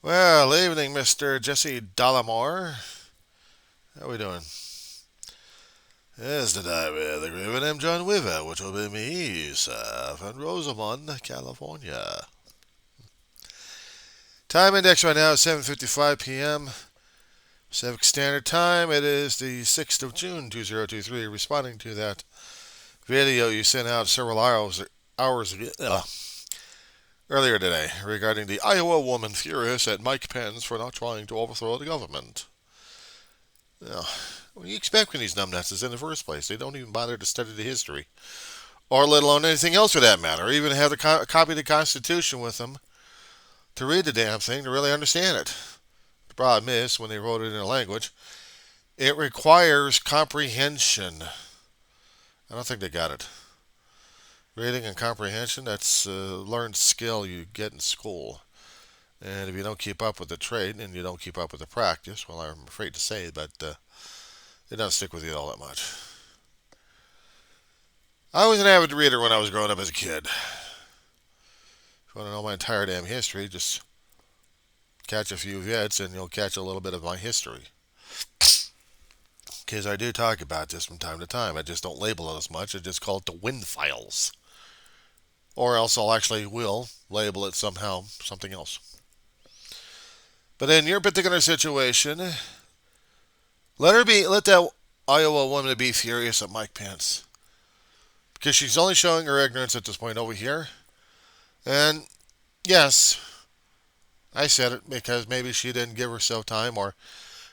Well, evening, Mr. Jesse Dollemore. How we doing? Yes, today with agreement I'm John Weaver, which will be me, sir, from Rosamond, California. Time index right now is 7:55 p.m. Pacific Standard Time. It is the 6th of June, 2023. Responding to that video you sent out several hours earlier today regarding the Iowa woman furious at Mike Pence for not trying to overthrow the government. Now, what do you expect from these numbnutses in the first place? They don't even bother to study the history, or let alone anything else for that matter, or even have the copy of the Constitution with them to read the damn thing to really understand it. The problem is, when they wrote it in a language, it requires comprehension. I don't think they got it. Reading and comprehension, that's a learned skill you get in school. And if you don't keep up with the trade and you don't keep up with the practice, well, I'm afraid to say, but it doesn't stick with you all that much. I was an avid reader when I was growing up as a kid. If you want to know my entire damn history, just catch a few hits and you'll catch a little bit of my history. Because I do talk about this from time to time. I just don't label it as much. I just call it the Wind Files. Or else I'll actually will label it somehow something else. But in your particular situation, let that Iowa woman be furious at Mike Pence. Because she's only showing her ignorance at this point over here. And yes, I said it because maybe she didn't give herself time, or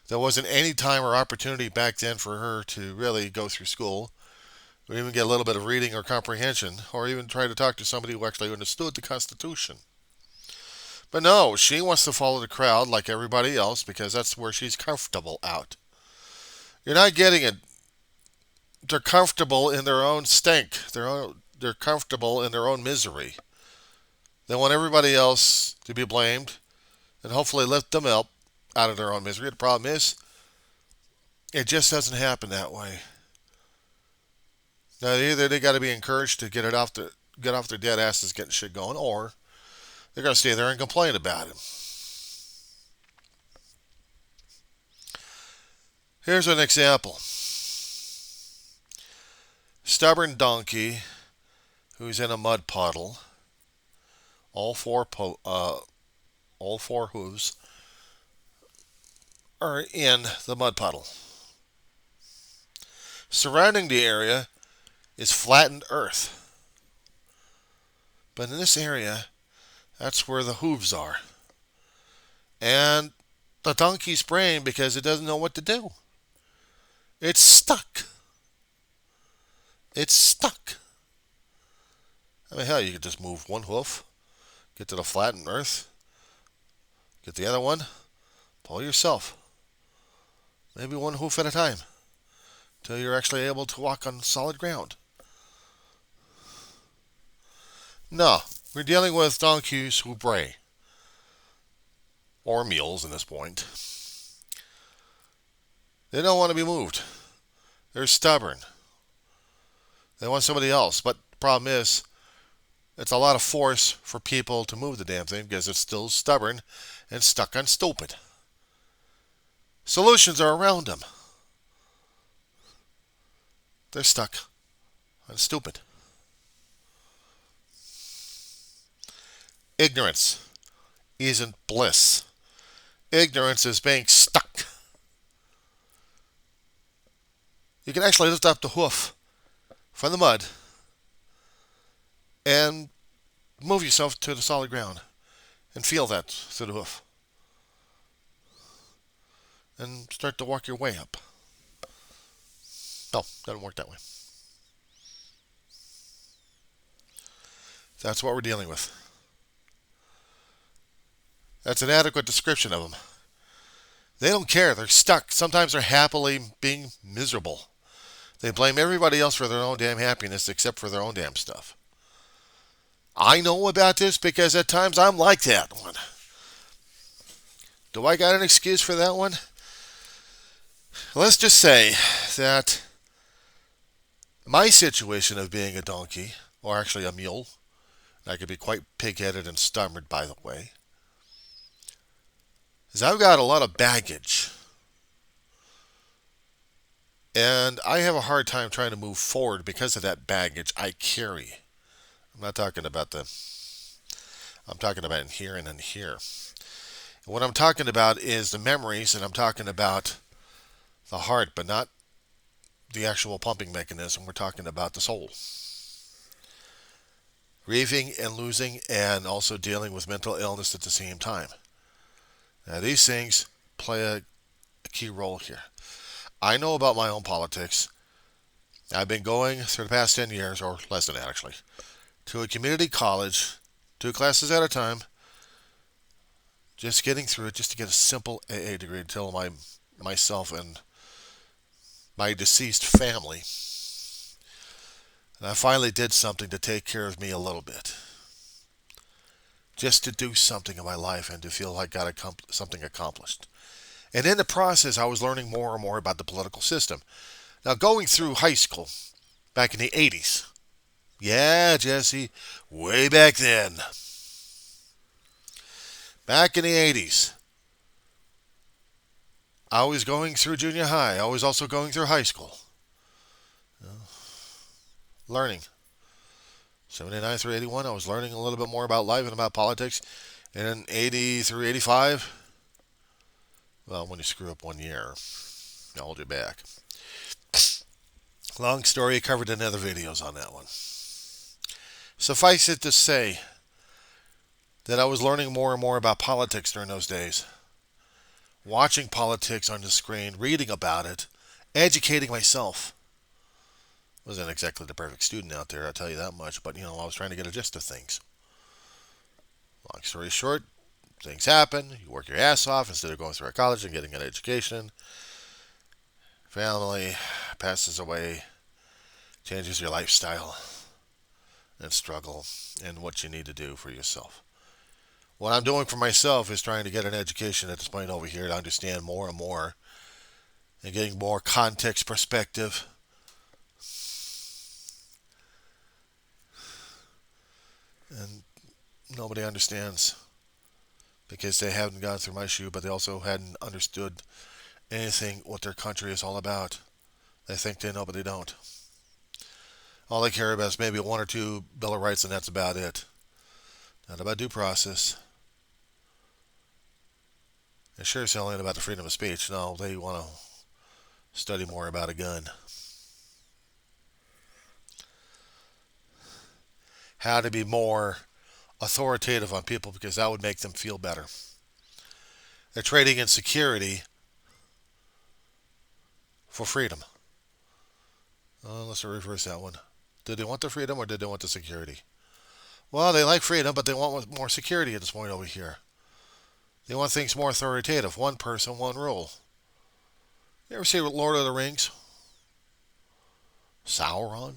there wasn't any time or opportunity back then for her to really go through school, or even get a little bit of reading or comprehension, or even try to talk to somebody who actually understood the Constitution. But no, she wants to follow the crowd like everybody else because that's where she's comfortable out. You're not getting it. They're comfortable in their own stink. They're comfortable in their own misery. They want everybody else to be blamed and hopefully lift them up out of their own misery. The problem is, it just doesn't happen that way. Now, either they got to be encouraged to get off their dead asses, getting shit going, or they're going to stay there and complain about it. Here's an example. Stubborn donkey who's in a mud puddle. All four hooves are in the mud puddle. Surrounding the area is flattened earth. But in this area, that's where the hooves are. And the donkey's braying because it doesn't know what to do. It's stuck. It's stuck. I mean, hell, you could just move one hoof, get to the flattened earth, get the other one, pull yourself. Maybe one hoof at a time, till you're actually able to walk on solid ground. No, we're dealing with donkeys who bray. Or mules at this point. They don't want to be moved. They're stubborn. They want somebody else. But the problem is, it's a lot of force for people to move the damn thing because it's still stubborn and stuck on stupid. Solutions are around them. They're stuck on stupid. Ignorance isn't bliss. Ignorance is being stuck. You can actually lift up the hoof from the mud and move yourself to the solid ground and feel that through the hoof. And start to walk your way up. No, doesn't work that way. That's what we're dealing with. That's an adequate description of them. They don't care. They're stuck. Sometimes they're happily being miserable. They blame everybody else for their own damn happiness except for their own damn stuff. I know about this because at times I'm like that one. Do I got an excuse for that one? Let's just say that my situation of being a donkey, or actually a mule, I could be quite pig-headed and stubborn, by the way, is I've got a lot of baggage. And I have a hard time trying to move forward because of that baggage I carry. I'm not talking about I'm talking about in here and in here. And what I'm talking about is the memories, and I'm talking about the heart, but not the actual pumping mechanism. We're talking about the soul. Grieving and losing, and also dealing with mental illness at the same time. Now, these things play a key role here. I know about my own politics. I've been going through the past 10 years, or less than that actually, to a community college, 2 classes at a time, just getting through it just to get a simple AA degree until myself and my deceased family. And I finally did something to take care of me a little bit. Just to do something in my life and to feel like I got something accomplished. And in the process, I was learning more and more about the political system. Now, going through high school back in the 80s. Yeah, Jesse, way back then. Back in the 80s. I was going through junior high. I was also going through high school. Learning. 79 through 81, I was learning a little bit more about life and about politics. And in 80 through 85, well, when you screw up 1 year, I'll hold you back. Long story, covered in other videos on that one. Suffice it to say that I was learning more and more about politics during those days. Watching politics on the screen, reading about it, educating myself. Wasn't exactly the perfect student out there, I'll tell you that much, but I was trying to get a gist of things. Long story short, things happen. You work your ass off instead of going through a college and getting an education. Family passes away, changes your lifestyle and struggle and what you need to do for yourself. What I'm doing for myself is trying to get an education at this point over here to understand more and more and getting more context perspective. And nobody understands because they haven't gone through my shoe, but they also hadn't understood anything what their country is all about. They think they know, but they don't. All they care about is maybe 1 or 2 Bill of Rights, and that's about it. Not about due process. It sure is only about the freedom of speech. No, they want to study more about a gun. How to be more authoritative on people because that would make them feel better. They're trading in security for freedom. Let's reverse that one. Did they want the freedom or did they want the security? Well, they like freedom, but they want more security at this point over here. They want things more authoritative. One person, one rule. You ever see Lord of the Rings? Sauron?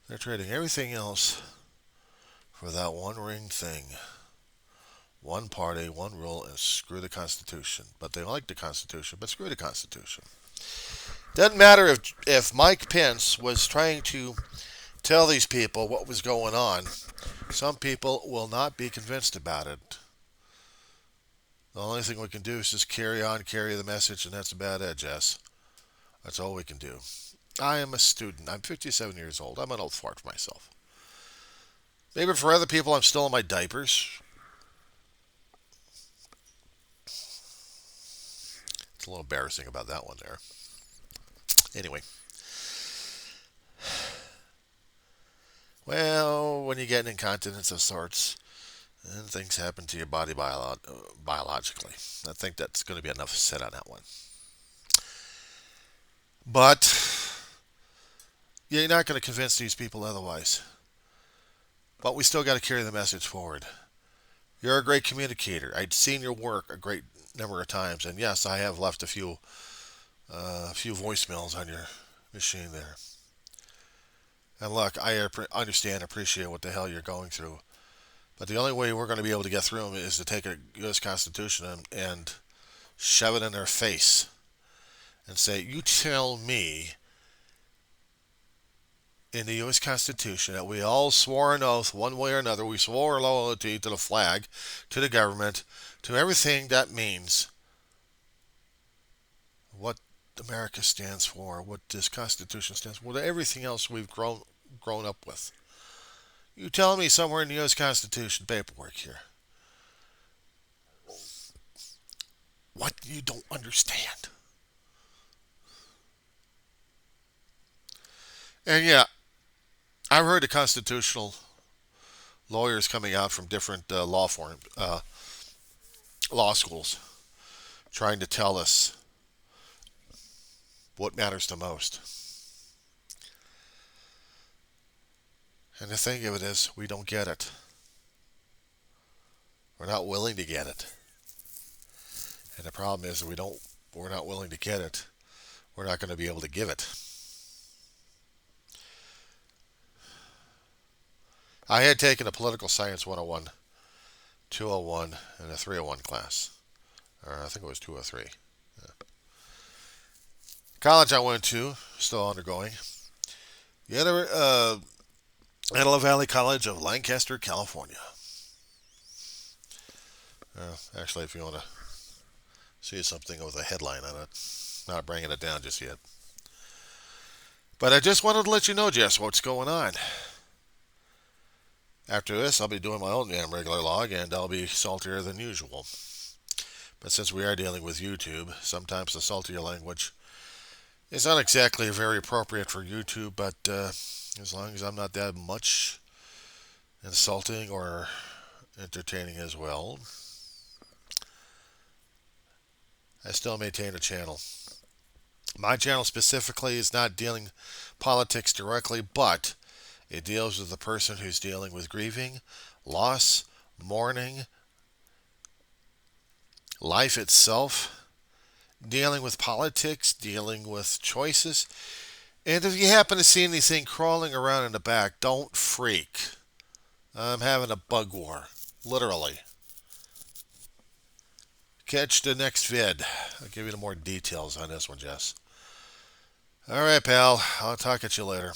They're trading everything else for that one ring thing. One party, one rule, and screw the Constitution. But they like the Constitution, but screw the Constitution. Doesn't matter if Mike Pence was trying to tell these people what was going on. Some people will not be convinced about it. The only thing we can do is just carry on, carry the message, and that's about it, Jess. That's all we can do. I am a student. I'm 57 years old. I'm an old fart myself. Maybe for other people, I'm still in my diapers. It's a little embarrassing about that one there. Anyway. Well, when you get an incontinence of sorts, and things happen to your body biologically. I think that's going to be enough said on that one. But you're not going to convince these people otherwise. But we still got to carry the message forward. You're a great communicator. I'd seen your work a great number of times, and yes, I have left a few voicemails on your machine there. And look, I understand, appreciate what the hell you're going through. But the only way we're going to be able to get through them is to take a U.S. Constitution and shove it in their face and say, you tell me in the U.S. Constitution that we all swore an oath one way or another. We swore loyalty to the flag, to the government, to everything that means what America stands for, what this Constitution stands for, everything else we've grown up with. You tell me somewhere in the U.S. Constitution paperwork here what you don't understand. And yeah, I've heard the constitutional lawyers coming out from different law schools, trying to tell us what matters the most. And the thing of it is, we don't get it. We're not willing to get it. And the problem is, we're not willing to get it. We're not going to be able to give it. I had taken a political science 101, 201, and a 301 class. Or I think it was 203. Yeah. College I went to, still undergoing. Antelope Valley College of Lancaster, California. Actually, if you want to see something with a headline on it, not bringing it down just yet. But I just wanted to let you know, Jess, what's going on. After this, I'll be doing my own damn regular log, and I'll be saltier than usual. But since we are dealing with YouTube, sometimes the saltier language is not exactly very appropriate for YouTube, but as long as I'm not that much insulting or entertaining as well, I still maintain a channel. My channel specifically is not dealing politics directly, but it deals with the person who's dealing with grieving, loss, mourning, life itself, dealing with politics, dealing with choices. And if you happen to see anything crawling around in the back, don't freak. I'm having a bug war. Literally. Catch the next vid. I'll give you more details on this one, Jess. All right, pal. I'll talk at you later.